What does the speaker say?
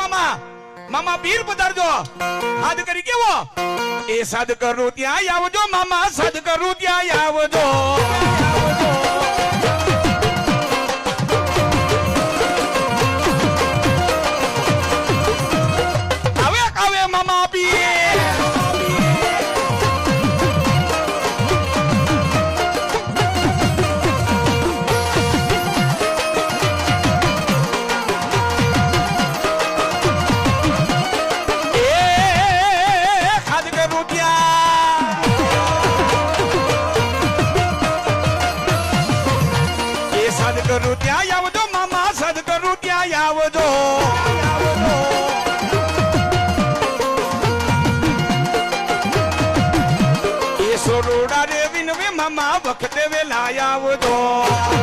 મામા મામા પીર પધારજો સાદ કરી કેવો એ સાદ કરું ત્યાં આવજો મામા સાદ કરું ત્યાં આવજો આવે આવે મામા પીર કરું ત્યાં આવજો મામા સદ કરું ત્યાં આવજો એ સોરોડા રે વિનવે મામા વખતે વેલા આવજો